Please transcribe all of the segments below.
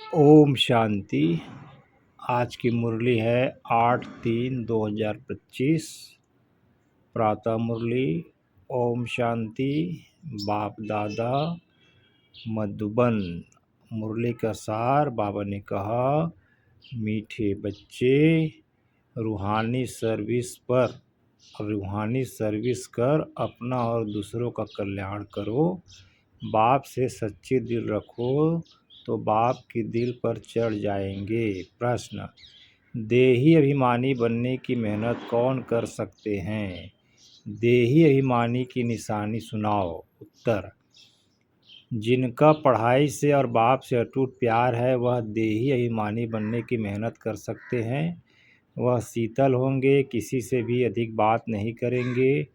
ओम शांति। आज की मुरली है 8/3/2025 प्रातः मुरली। ओम शांति। बाप दादा मधुबन। मुरली का सार बाबा ने कहा, मीठे बच्चे रूहानी सर्विस कर अपना और दूसरों का कल्याण करो। बाप से सच्चे दिल रखो तो बाप के दिल पर चढ़ जाएंगे। प्रश्न, देही अभिमानी बनने की मेहनत कौन कर सकते हैं? देही अभिमानी की निशानी सुनाओ। उत्तर, जिनका पढ़ाई से और बाप से अटूट प्यार है वह देही अभिमानी बनने की मेहनत कर सकते हैं। वह शीतल होंगे, किसी से भी अधिक बात नहीं करेंगे।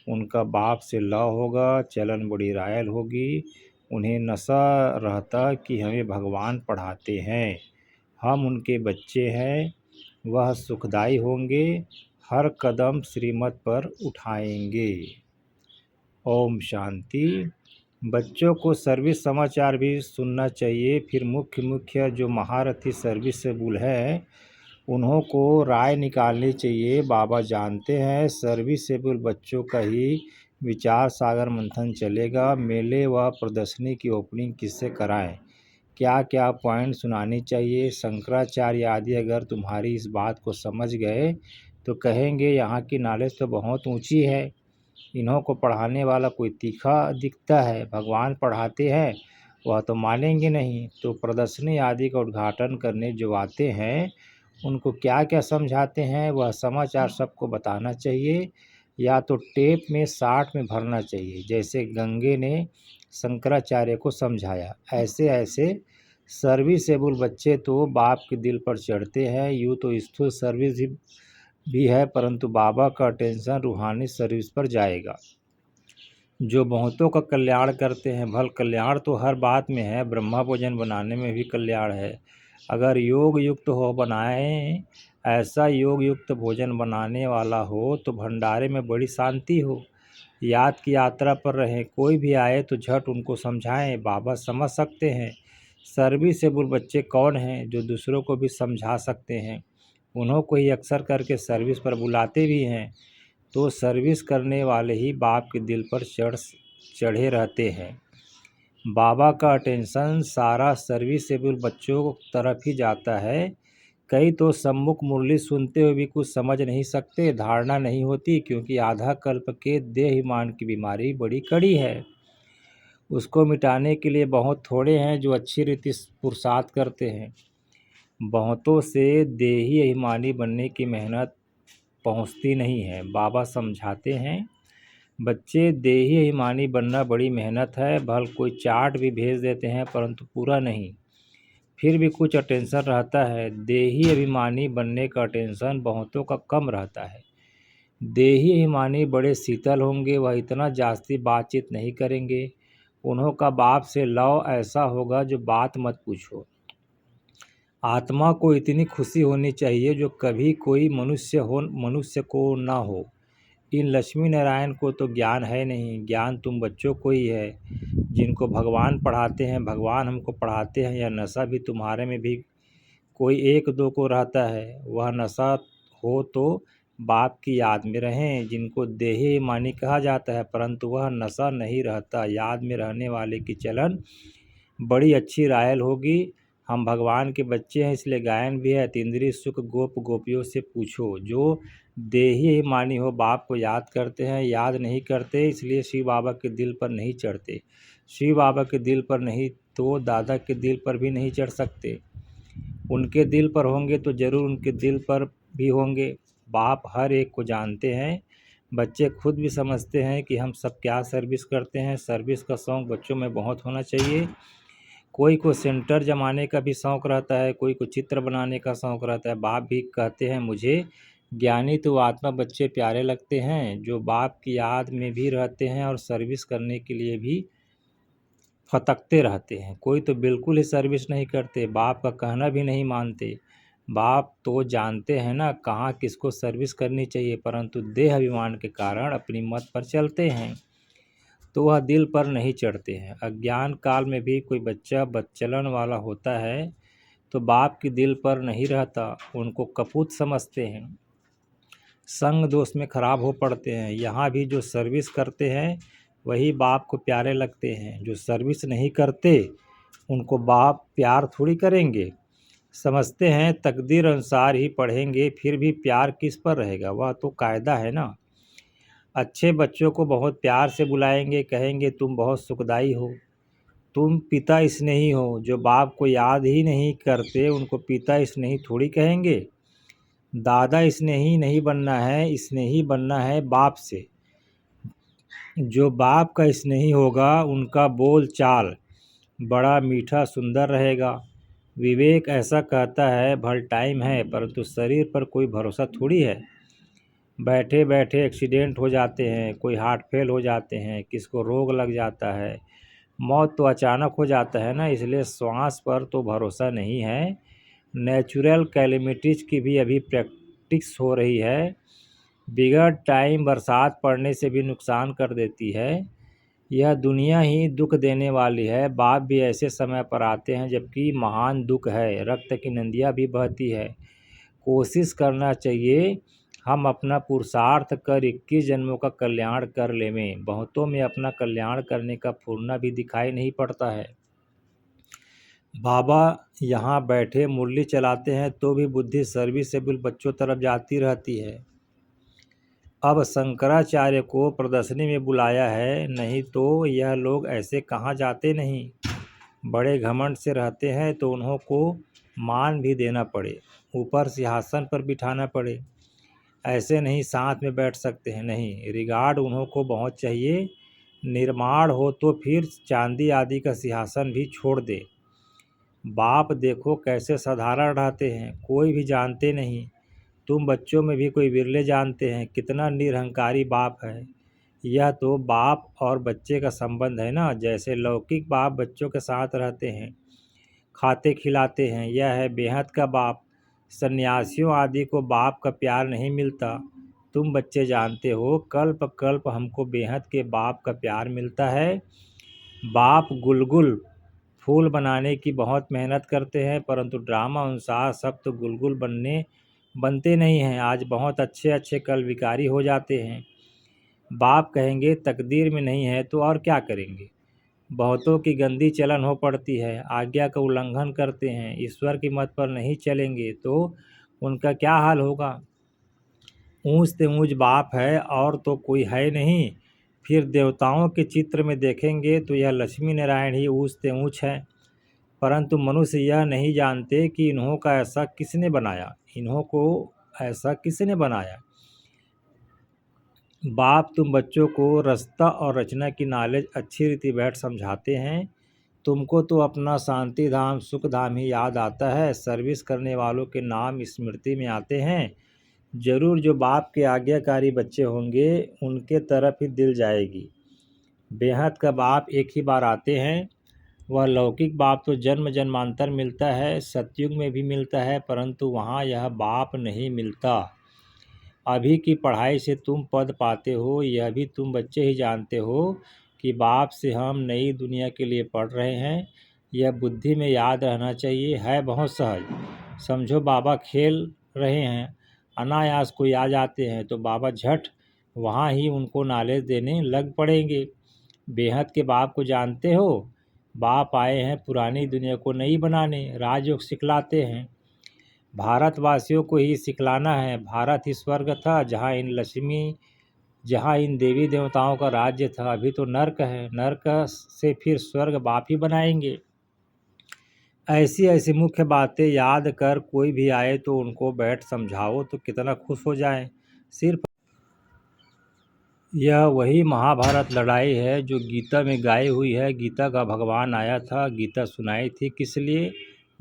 उनका बाप से लव होगा, चलन बड़ी रायल होगी। उन्हें नशा रहता कि हमें भगवान पढ़ाते हैं, हम उनके बच्चे हैं। वह सुखदाई होंगे, हर कदम श्रीमत पर उठाएंगे। ओम शांति। बच्चों को सर्विस समाचार भी सुनना चाहिए। फिर मुख्य जो महारथी सर्विसेबल है उन्हों को राय निकालनी चाहिए। बाबा जानते हैं सर्विसेबल बच्चों का ही विचार सागर मंथन चलेगा। मेले व प्रदर्शनी की ओपनिंग किससे कराएं? क्या क्या पॉइंट सुनानी चाहिए? शंकराचार्य आदि अगर तुम्हारी इस बात को समझ गए तो कहेंगे यहाँ की नॉलेज तो बहुत ऊंची है, इन्हों को पढ़ाने वाला कोई तीखा दिखता है। भगवान पढ़ाते हैं वह तो मानेंगे नहीं। तो प्रदर्शनी आदि का उद्घाटन करने जो आते हैं उनको क्या क्या समझाते हैं वह समाचार सबको बताना चाहिए, या तो टेप में 60 में भरना चाहिए जैसे गंगे ने शंकराचार्य को समझाया। ऐसे ऐसे सर्विसेबल बच्चे तो बाप के दिल पर चढ़ते हैं। यूँ तो स्थूल सर्विस भी है परंतु बाबा का अटेंशन रूहानी सर्विस पर जाएगा। जो बहुतों का कल्याण करते हैं, भल कल्याण तो हर बात में है, ब्रह्मा भोजन बनाने में भी कल्याण है। अगर योग युक्त हो बनाएं, ऐसा योग युक्त भोजन बनाने वाला हो तो भंडारे में बड़ी शांति हो। याद की यात्रा पर रहें, कोई भी आए तो झट उनको समझाएं, बाबा समझ सकते हैं। सर्विसेबल बच्चे कौन हैं? जो दूसरों को भी समझा सकते हैं। उन्हों को ही अक्सर करके सर्विस पर बुलाते भी हैं। तो सर्विस करने वाले ही बाप के दिल पर चढ़े रहते हैं। बाबा का अटेंशन सारा सर्विसेबल बच्चों तरफ ही जाता है। कई तो सम्मुख मुरली सुनते हुए भी कुछ समझ नहीं सकते, धारणा नहीं होती, क्योंकि आधा कल्प के देहमान की बीमारी बड़ी कड़ी है। उसको मिटाने के लिए बहुत थोड़े हैं जो अच्छी रीति पुरुषार्थ करते हैं। बहुतों से देही अभिमानी बनने की मेहनत पहुंचती नहीं है। बाबा समझाते हैं, बच्चे देही अभिमानी बनना बड़ी मेहनत है। भल कोई चार्ट भी भेज देते हैं परंतु पूरा नहीं, फिर भी कुछ अटेंशन रहता है। देही अभिमानी बनने का अटेंशन बहुतों का कम रहता है। देही अभिमानी बड़े शीतल होंगे, वह इतना जास्ती बातचीत नहीं करेंगे। उन्हों का बाप से लव ऐसा होगा जो बात मत पूछो। आत्मा को इतनी खुशी होनी चाहिए जो कभी कोई मनुष्य को ना हो। इन लक्ष्मी नारायण को तो ज्ञान है नहीं, ज्ञान तुम बच्चों को ही है जिनको भगवान पढ़ाते हैं। भगवान हमको पढ़ाते हैं। यह नशा भी तुम्हारे में भी कोई एक दो को रहता है। वह नशा हो तो बाप की याद में रहें, जिनको देही मानी कहा जाता है, परंतु वह नशा नहीं रहता। याद में रहने वाले की चलन बड़ी अच्छी रायल होगी। हम भगवान के बच्चे हैं इसलिए गायन भी है, तीन्द्री सुख गोप गोपियों से पूछो। जो देही ही मानी हो बाप को याद करते हैं, याद नहीं करते इसलिए शिव बाबा के दिल पर नहीं चढ़ते। शिव बाबा के दिल पर नहीं तो दादा के दिल पर भी नहीं चढ़ सकते। उनके दिल पर होंगे तो ज़रूर उनके दिल पर भी होंगे। बाप हर एक को जानते हैं। बच्चे खुद भी समझते हैं कि हम सब क्या सर्विस करते हैं। सर्विस का शौक़ बच्चों में बहुत होना चाहिए। कोई को सेंटर जमाने का भी शौक़ रहता है, कोई को चित्र बनाने का शौक़ रहता है। बाप भी कहते हैं मुझे ज्ञानी तो आत्मा बच्चे प्यारे लगते हैं, जो बाप की याद में भी रहते हैं और सर्विस करने के लिए भी फतकते रहते हैं। कोई तो बिल्कुल ही सर्विस नहीं करते, बाप का कहना भी नहीं मानते। बाप तो जानते हैं ना कहाँ किसको सर्विस करनी चाहिए, परंतु देह अभिमान के कारण अपनी मत पर चलते हैं तो वह दिल पर नहीं चढ़ते हैं। अज्ञान काल में भी कोई बच्चा बदचलन वाला होता है तो बाप की दिल पर नहीं रहता, उनको कपूत समझते हैं, संग दोष में खराब हो पड़ते हैं। यहाँ भी जो सर्विस करते हैं वही बाप को प्यारे लगते हैं, जो सर्विस नहीं करते उनको बाप प्यार थोड़ी करेंगे। समझते हैं तकदीर अनुसार ही पढ़ेंगे, फिर भी प्यार किस पर रहेगा, वह तो कायदा है ना। अच्छे बच्चों को बहुत प्यार से बुलाएंगे, कहेंगे तुम बहुत सुखदाई हो, तुम पिता स्नेही हो। जो बाप को याद ही नहीं करते उनको पिता स्नेही थोड़ी कहेंगे। दादा स्नेही नहीं बनना है, स्नेही बनना है बाप से। जो बाप का स्नेही होगा उनका बोल चाल बड़ा मीठा सुंदर रहेगा। विवेक ऐसा कहता है भल टाइम है, परंतु शरीर पर कोई भरोसा थोड़ी है। बैठे बैठे एक्सीडेंट हो जाते हैं, कोई हार्ट फेल हो जाते हैं, किसको रोग लग जाता है, मौत तो अचानक हो जाता है ना। इसलिए श्वास पर तो भरोसा नहीं है। नेचुरल कैलेमिटीज़ की भी अभी प्रैक्टिस हो रही है। बिगड़ टाइम बरसात पड़ने से भी नुकसान कर देती है। यह दुनिया ही दुख देने वाली है। बाप भी ऐसे समय पर आते हैं जबकि महान दुख है, रक्त की नदियाँ भी बहती है। कोशिश करना चाहिए हम अपना पुरुषार्थ कर 21 जन्मों का कल्याण कर लेवें। बहुतों में अपना कल्याण करने का फुर्ना भी दिखाई नहीं पड़ता है। बाबा यहाँ बैठे मुरली चलाते हैं तो भी बुद्धि सर्विसेबल बच्चों तरफ जाती रहती है। अब शंकराचार्य को प्रदर्शनी में बुलाया है, नहीं तो यह लोग ऐसे कहाँ जाते नहीं। बड़े घमंड से रहते हैं तो उन्हों को मान भी देना पड़े, ऊपर सिंहासन पर बिठाना पड़े। ऐसे नहीं साथ में बैठ सकते हैं, नहीं, रिगार्ड उन्हों को बहुत चाहिए। निर्माण हो तो फिर चांदी आदि का सिंहासन भी छोड़ दे। बाप देखो कैसे साधारण रहते हैं, कोई भी जानते नहीं। तुम बच्चों में भी कोई विरले जानते हैं, कितना निरहंकारी बाप है। यह तो बाप और बच्चे का संबंध है ना। जैसे लौकिक बाप बच्चों के साथ रहते हैं, खाते खिलाते हैं, यह है बेहद का बाप। सन्यासियों आदि को बाप का प्यार नहीं मिलता। तुम बच्चे जानते हो कल्प कल्प हमको बेहद के बाप का प्यार मिलता है। बाप गुलगुल फूल बनाने की बहुत मेहनत करते हैं, परंतु ड्रामा अनुसार सब तो गुलगुल बनते नहीं हैं। आज बहुत अच्छे अच्छे कल विकारी हो जाते हैं। बाप कहेंगे तकदीर में नहीं है तो और क्या करेंगे। बहुतों की गंदी चलन हो पड़ती है, आज्ञा का उल्लंघन करते हैं, ईश्वर की मत पर नहीं चलेंगे तो उनका क्या हाल होगा। ऊंच से ऊंच बाप है और तो कोई है नहीं। फिर देवताओं के चित्र में देखेंगे तो यह लक्ष्मी नारायण ही ऊंच से ऊंच है, परंतु मनुष्य यह नहीं जानते कि इन्हों का ऐसा किसने बनाया, इन्हों को ऐसा किसने बनाया। बाप तुम बच्चों को रास्ता और रचना की नॉलेज अच्छी रीति बैठ समझाते हैं। तुमको तो अपना शांति धाम सुख धाम ही याद आता है, सर्विस करने वालों के नाम स्मृति में आते हैं। जरूर जो बाप के आज्ञाकारी बच्चे होंगे उनके तरफ ही दिल जाएगी। बेहद का बाप एक ही बार आते हैं। वह लौकिक बाप तो जन्म जन्मांतर मिलता है, सतयुग में भी मिलता है, परंतु वहाँ यह बाप नहीं मिलता। अभी की पढ़ाई से तुम पद पाते हो, यह भी तुम बच्चे ही जानते हो कि बाप से हम नई दुनिया के लिए पढ़ रहे हैं। यह बुद्धि में याद रहना चाहिए, है बहुत सहज। समझो बाबा खेल रहे हैं, अनायास कोई आ जाते हैं तो बाबा झट वहाँ ही उनको नॉलेज देने लग पड़ेंगे। बेहद के बाप को जानते हो, बाप आए हैं पुरानी दुनिया को नई बनाने, राजयोग सिखलाते हैं। भारतवासियों को ही सिखलाना है। भारत ही स्वर्ग था जहाँ इन देवी देवताओं का राज्य था। अभी तो नर्क है, नर्क से फिर स्वर्ग बाप ही बनाएंगे। ऐसी ऐसी मुख्य बातें याद कर कोई भी आए तो उनको बैठ समझाओ तो कितना खुश हो जाए। सिर्फ यह वही महाभारत लड़ाई है जो गीता में गाई हुई है। गीता का भगवान आया था, गीता सुनाई थी किस लिए,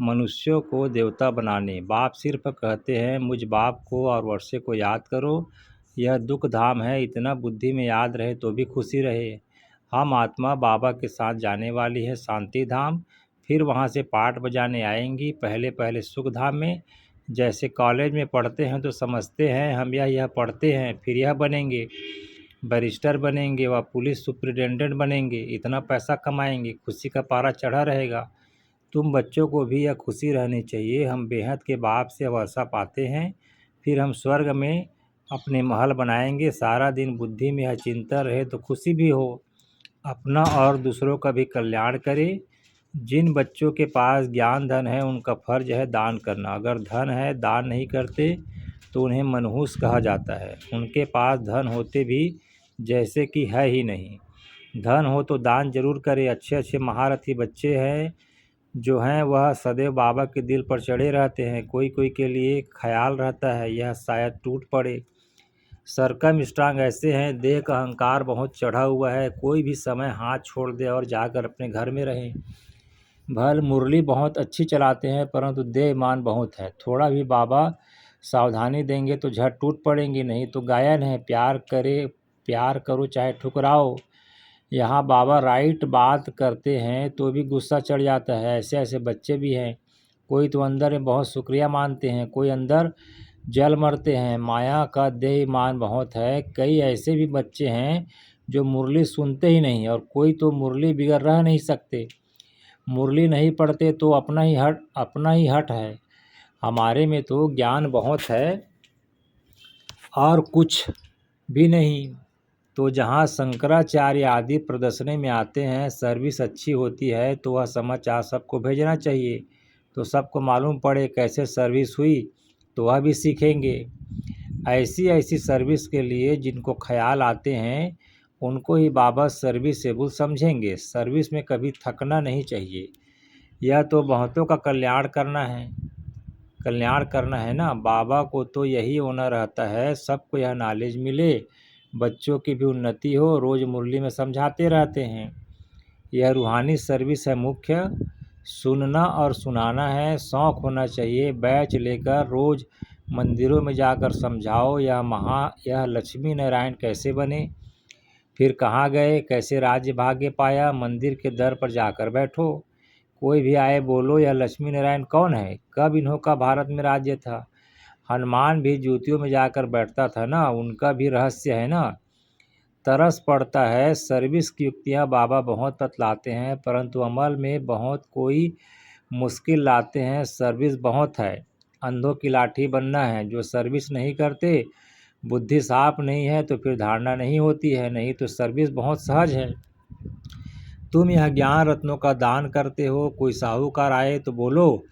मनुष्यों को देवता बनाने। बाप सिर्फ कहते हैं मुझ बाप को और वर्षे को याद करो। यह दुख धाम है, इतना बुद्धि में याद रहे तो भी खुशी रहे। हम आत्मा बाबा के साथ जाने वाली है शांति धाम, फिर वहाँ से पाठ बजाने आएंगी। पहले पहले सुख धाम में, जैसे कॉलेज में पढ़ते हैं तो समझते हैं हम यह पढ़ते हैं, फिर यह बनेंगे, बैरिस्टर बनेंगे व पुलिस सुपरिटेंडेंट बनेंगे, इतना पैसा कमाएंगे, खुशी का पारा चढ़ा रहेगा। तुम बच्चों को भी यह खुशी रहनी चाहिए, हम बेहद के बाप से वर्षा पाते हैं, फिर हम स्वर्ग में अपने महल बनाएंगे। सारा दिन बुद्धि में यह चिंता रहे तो खुशी भी हो, अपना और दूसरों का भी कल्याण करे। जिन बच्चों के पास ज्ञान धन है उनका फर्ज है दान करना, अगर धन है दान नहीं करते तो उन्हें मनहूस कहा जाता है। उनके पास धन होते भी जैसे कि है ही नहीं। धन हो तो दान जरूर करे। अच्छे अच्छे महारथी बच्चे हैं जो हैं वह सदैव बाबा के दिल पर चढ़े रहते हैं। कोई कोई के लिए ख्याल रहता है यह शायद टूट पड़े। सरकम स्ट्रांग ऐसे हैं, देह का अहंकार बहुत चढ़ा हुआ है, कोई भी समय हाथ छोड़ दे और जाकर अपने घर में रहें। भल मुरली बहुत अच्छी चलाते हैं परंतु देहमान बहुत है, थोड़ा भी बाबा सावधानी देंगे तो झट टूट पड़ेंगे। नहीं तो गायन है, प्यार करो चाहे ठुकराओ। यहाँ बाबा राइट बात करते हैं तो भी गुस्सा चढ़ जाता है। ऐसे ऐसे बच्चे भी हैं, कोई तो अंदर में बहुत शुक्रिया मानते हैं, कोई अंदर जल मरते हैं। माया का देहमान बहुत है। कई ऐसे भी बच्चे हैं जो मुरली सुनते ही नहीं, और कोई तो मुरली बिगड़ रह नहीं सकते। मुरली नहीं पढ़ते तो अपना ही हट है। हमारे में तो ज्ञान बहुत है और कुछ भी नहीं। तो जहाँ शंकराचार्य आदि प्रदर्शनी में आते हैं, सर्विस अच्छी होती है तो वह समाचार सबको भेजना चाहिए, तो सबको मालूम पड़े कैसे सर्विस हुई, तो वह भी सीखेंगे। ऐसी ऐसी सर्विस के लिए जिनको ख्याल आते हैं उनको ही बाबा सर्विसेबल समझेंगे। सर्विस में कभी थकना नहीं चाहिए। यह तो बहुतों का कल्याण करना है ना। बाबा को तो यही होना रहता है, सबको यह नॉलेज मिले, बच्चों की भी उन्नति हो। रोज़ मुरली में समझाते रहते हैं। यह रूहानी सर्विस है मुख्य, सुनना और सुनाना है। शौक़ होना चाहिए, बैच लेकर रोज़ मंदिरों में जाकर समझाओ यह लक्ष्मी नारायण कैसे बने, फिर कहाँ गए, कैसे राज्य भाग्य पाया। मंदिर के दर पर जाकर बैठो, कोई भी आए बोलो यह लक्ष्मी नारायण कौन है, कब इन्हों का भारत में राज्य था। हनुमान भी जूतियों में जाकर बैठता था ना, उनका भी रहस्य है ना। तरस पड़ता है। सर्विस की युक्तियाँ बाबा बहुत बतलाते हैं परंतु अमल में बहुत कोई मुश्किल लाते हैं। सर्विस बहुत है, अंधों की लाठी बनना है। जो सर्विस नहीं करते, बुद्धि साफ नहीं है तो फिर धारणा नहीं होती है। नहीं तो सर्विस बहुत सहज है। तुम यह ज्ञान रत्नों का दान करते हो, कोई साहूकार आए तो बोलो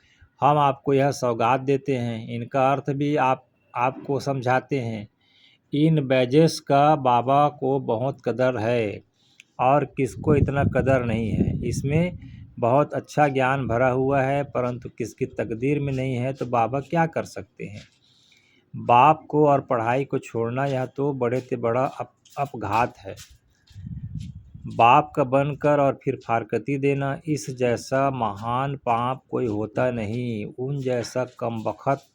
हम आपको यह सौगात देते हैं। इनका अर्थ भी आपको समझाते हैं। इन बैजेस का बाबा को बहुत कदर है और किसको इतना कदर नहीं है। इसमें बहुत अच्छा ज्ञान भरा हुआ है परंतु किसकी तकदीर में नहीं है तो बाबा क्या कर सकते हैं। बाप को और पढ़ाई को छोड़ना यह तो बड़े से बड़ा अपघात है। बाप का बनकर और फिर फारकती देना, इस जैसा महान पाप कोई होता नहीं, उन जैसा कमबख्त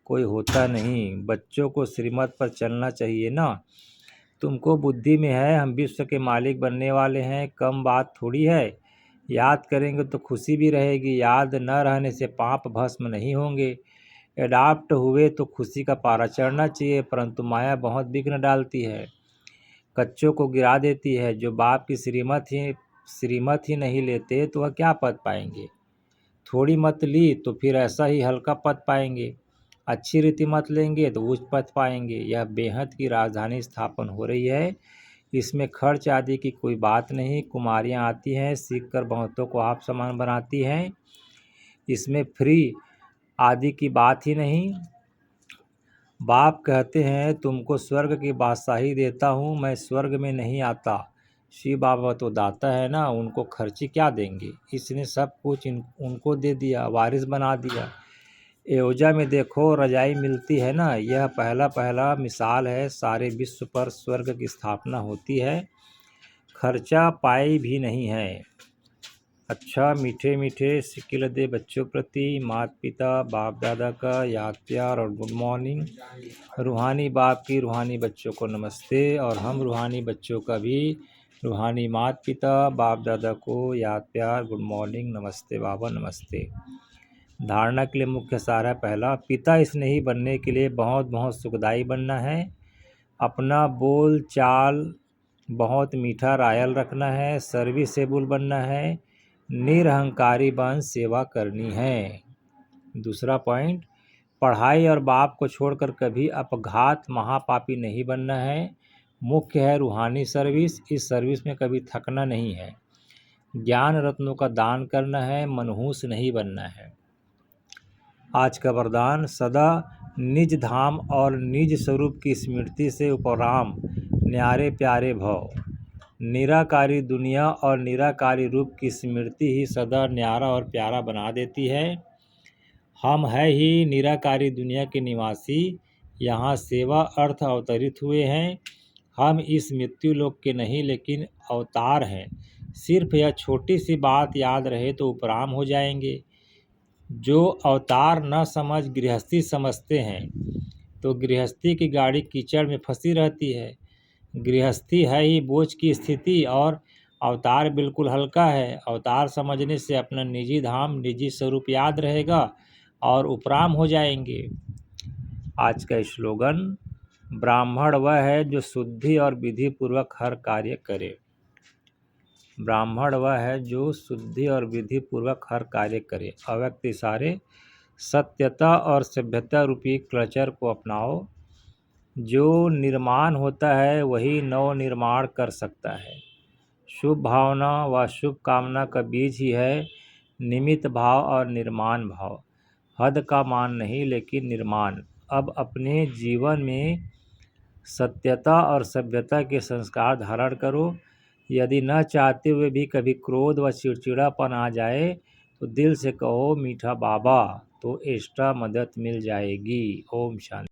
कोई होता नहीं। बच्चों को श्रीमत पर चलना चाहिए ना। तुमको बुद्धि में है हम विश्व के मालिक बनने वाले हैं, कम बात थोड़ी है। याद करेंगे तो खुशी भी रहेगी, याद न रहने से पाप भस्म नहीं होंगे। एडाप्ट हुए तो खुशी का पारा चढ़ना चाहिए परंतु माया बहुत विघ्न डालती है, कच्चों को गिरा देती है। जो बाप की श्रीमत ही नहीं लेते तो वह क्या पद पाएंगे। थोड़ी मत ली तो फिर ऐसा ही हल्का पद पाएंगे, अच्छी रीति मत लेंगे तो उच्च पद पाएंगे। यह बेहद की राजधानी स्थापन हो रही है, इसमें खर्च आदि की कोई बात नहीं। कुमारियाँ आती हैं, सीख कर बहुतों को आप समान बनाती हैं, इसमें फ्री आदि की बात ही नहीं। बाप कहते हैं तुमको स्वर्ग की बादशाही देता हूँ, मैं स्वर्ग में नहीं आता। शिव बाबा तो दाता है ना, उनको खर्ची क्या देंगे। इसने सब कुछ उनको दे दिया, वारिस बना दिया। एवजा में देखो रजाई मिलती है ना, यह पहला मिसाल है। सारे विश्व पर स्वर्ग की स्थापना होती है, खर्चा पाई भी नहीं है। अच्छा मीठे मीठे सिक्के दे बच्चों प्रति माता पिता बाप दादा का याद प्यार और गुड मॉर्निंग। रूहानी बाप की रूहानी बच्चों को नमस्ते, और हम रूहानी बच्चों का भी रूहानी माता पिता बाप दादा को याद प्यार गुड मॉर्निंग नमस्ते बाबा नमस्ते। धारणा के लिए मुख्य सार है। पहला, पिता स्नेही बनने के लिए बहुत बहुत सुखदाई बनना है। अपना बोल चाल बहुत मीठा रायल रखना है। सर्विसेबल बनना है। निरहंकारी बन सेवा करनी है। दूसरा पॉइंट, पढ़ाई और बाप को छोड़कर कभी अपघात महापापी नहीं बनना है। मुख्य है रूहानी सर्विस, इस सर्विस में कभी थकना नहीं है। ज्ञान रत्नों का दान करना है, मनहूस नहीं बनना है। आज का वरदान, सदा निज धाम और निज स्वरूप की स्मृति से उपराम न्यारे प्यारे भव। निराकारी दुनिया और निराकारी रूप की स्मृति ही सदा न्यारा और प्यारा बना देती है। हम है ही निराकारी दुनिया के निवासी, यहाँ सेवा अर्थ अवतरित हुए हैं। हम इस मृत्यु लोक के नहीं लेकिन अवतार हैं। सिर्फ यह छोटी सी बात याद रहे तो उपराम हो जाएंगे। जो अवतार न समझ गृहस्थी समझते हैं तो गृहस्थी की गाड़ी कीचड़ में फंसी रहती है। गृहस्थी है ही बोझ की स्थिति और अवतार बिल्कुल हल्का है। अवतार समझने से अपना निजी धाम निजी स्वरूप याद रहेगा और उपराम हो जाएंगे। आज का स्लोगन, ब्राह्मण वह है जो शुद्धि और विधि पूर्वक हर कार्य करे। ब्राह्मण वह है जो शुद्धि और विधि पूर्वक हर कार्य करे। अव्यक्त इशारे, सत्यता और सभ्यता रूपी कल्चर को अपनाओ। जो निर्माण होता है वही नव निर्माण कर सकता है। शुभ भावना व शुभ कामना का बीज ही है निमित्त भाव और निर्माण भाव। हद का मान नहीं लेकिन निर्माण। अब अपने जीवन में सत्यता और सभ्यता के संस्कार धारण करो। यदि न चाहते हुए भी कभी क्रोध व चिड़चिड़ापन आ जाए तो दिल से कहो मीठा बाबा, तो एक्स्ट्रा मदद मिल जाएगी। ओम शांति।